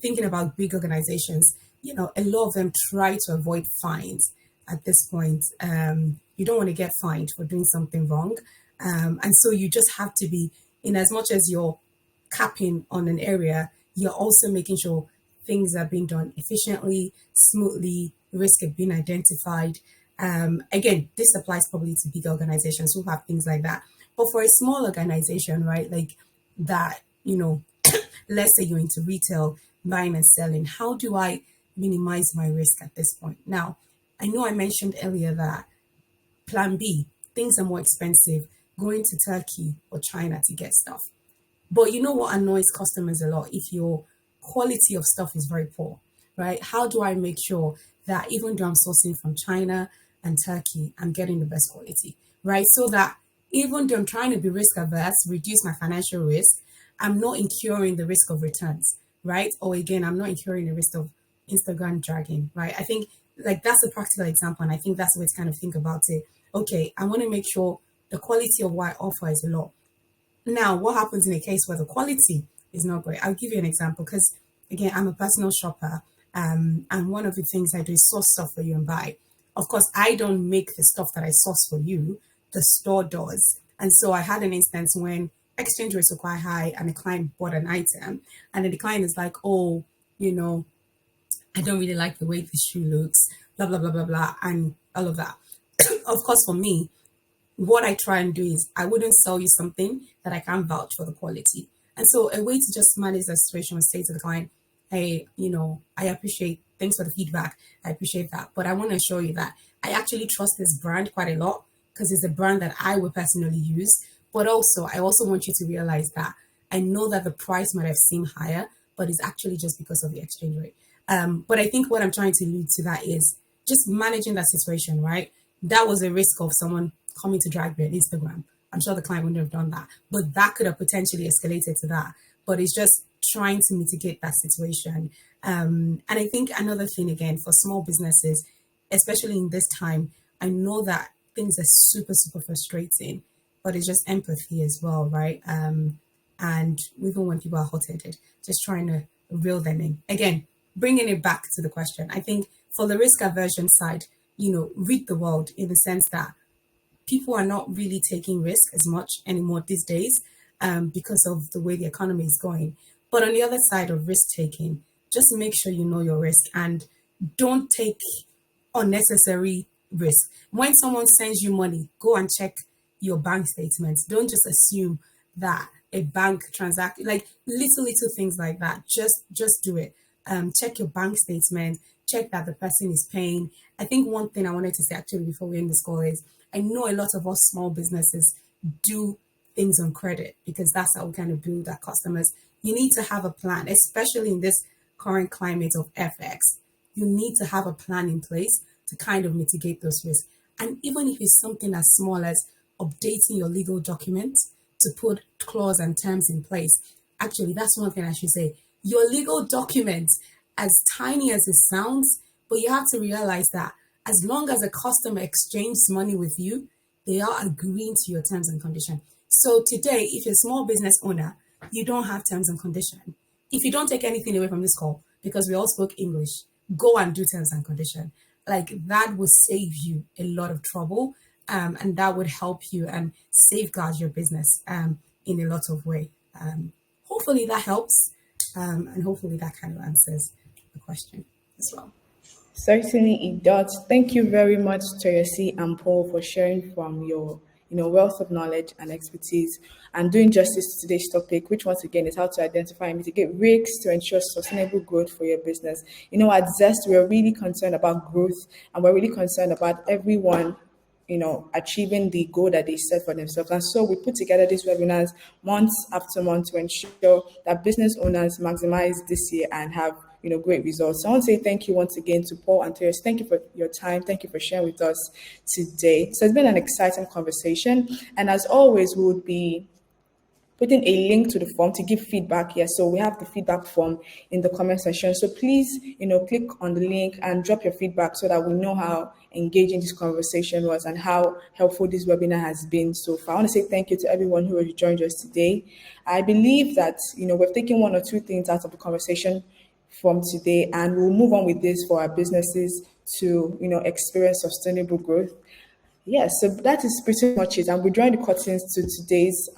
Thinking about big organizations, a lot of them try to avoid fines at this point. You don't want to get fined for doing something wrong. And so you just have to be, in as much as you're capping on an area, you're also making sure things are being done efficiently, smoothly, risk have been identified. Again, this applies probably to big organizations who have things like that. But for a small organization, right, like that, let's say you're into retail, buying and selling, how do I minimize my risk at this point? Now, I know I mentioned earlier that plan B, things are more expensive, going to Turkey or China to get stuff. But you know what annoys customers a lot? If your quality of stuff is very poor, right? How do I make sure that even though I'm sourcing from China and Turkey, I'm getting the best quality, right? So that even though I'm trying to be risk averse, reduce my financial risk, I'm not incurring the risk of returns, right? Or again, I'm not incurring the risk of Instagram dragging, right? I think like that's a practical example. And I think that's the way to kind of think about it. Okay, I want to make sure the quality of what I offer is a lot. Now, what happens in a case where the quality is not great? I'll give you an example because, again, I'm a personal shopper, and one of the things I do is source stuff for you and buy. Of course, I don't make the stuff that I source for you; the store does. And so I had an instance when exchange rates were quite high, and a client bought an item, and then the client is like, "Oh, you know, I don't really like the way this shoe looks," blah blah blah blah blah, and all of that. Of course, for me, what I try and do is I wouldn't sell you something that I can't vouch for the quality. And so a way to just manage that situation was say to the client, hey, I appreciate, thanks for the feedback. I appreciate that. But I want to assure you that I actually trust this brand quite a lot because it's a brand that I would personally use. But also, I also want you to realize that I know that the price might have seemed higher, but it's actually just because of the exchange rate. But I think what I'm trying to allude to that is just managing that situation, right? That was a risk of someone coming to drag me on Instagram. I'm sure the client wouldn't have done that, but that could have potentially escalated to that. But it's just trying to mitigate that situation. And I think another thing, again, for small businesses, especially in this time, I know that things are super, super frustrating, but it's just empathy as well, right? And even when people are hot-headed, just trying to reel them in. Again, bringing it back to the question, I think for the risk aversion side, read the world in the sense that people are not really taking risk as much anymore these days because of the way the economy is going. But on the other side of risk taking, just make sure you know your risk and don't take unnecessary risk. When someone sends you money, go and check your bank statements. Don't just assume that a bank transact, like little things like that. Just do it. Check your bank statement. Check that the person is paying. I think one thing I wanted to say actually before we end this call is I know a lot of us small businesses do things on credit because that's how we kind of build our customers. You need to have a plan, especially in this current climate of FX. You need to have a plan in place to kind of mitigate those risks. And even if it's something as small as updating your legal documents to put clause and terms in place, actually, that's one thing I should say. Your legal documents, as tiny as it sounds, but you have to realize that as long as a customer exchanges money with you, they are agreeing to your terms and conditions. So today, if you're a small business owner, you don't have terms and conditions. If you don't take anything away from this call, because we all spoke English, go and do terms and conditions. Like that would save you a lot of trouble, and that would help you and safeguard your business in a lot of way. Hopefully that helps, and hopefully that kind of answers the question as well. Certainly it does. Thank you very much, Toyosi and Paul, for sharing from your wealth of knowledge and expertise and doing justice to today's topic, which once again is how to identify and mitigate risks to ensure sustainable growth for your business. At Zest, we're really concerned about growth and we're really concerned about everyone achieving the goal that they set for themselves. And so we put together these webinars month after month to ensure that business owners maximize this year and have great results. So I want to say thank you once again to Paul and Teres. Thank you for your time. Thank you for sharing with us today. So it's been an exciting conversation. And as always, we would be putting a link to the form to give feedback here. So we have the feedback form in the comment section. So please, click on the link and drop your feedback so that we know how engaging this conversation was and how helpful this webinar has been so far. I want to say thank you to everyone who has joined us today. I believe that, we've taken one or two things out of the conversation from today, and we'll move on with this for our businesses to, experience sustainable growth. Yes, so that is pretty much it. And we're drawing the curtains to today's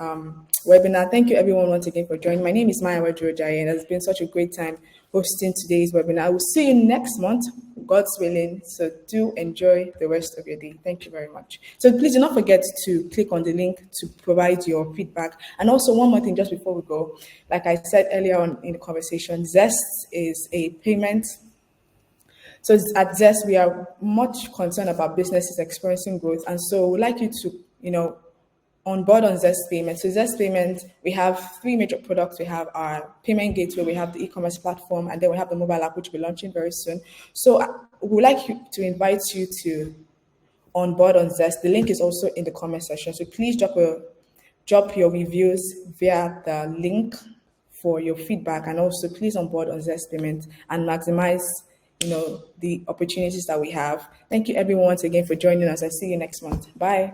webinar. Thank you everyone once again for joining. My name is Maya Wadrojaye, and it's been such a great time hosting today's webinar. I will see you next month, God's willing. So do enjoy the rest of your day. Thank you very much. So please do not forget to click on the link to provide your feedback. And also one more thing just before we go, like I said earlier on in the conversation, Zest is a payment. So at Zest, we are much concerned about businesses experiencing growth. And so we'd like you to, on board on Zest Payment. So Zest Payment, we have three major products. We have our payment gateway, we have the e-commerce platform, and then we have the mobile app, which will be launching very soon. So we'd like to invite you to on board on Zest. The link is also in the comment section. So please drop your reviews via the link for your feedback, and also please on board on Zest Payment and maximize the opportunities that we have. Thank you everyone once again for joining us. I see you next month. Bye.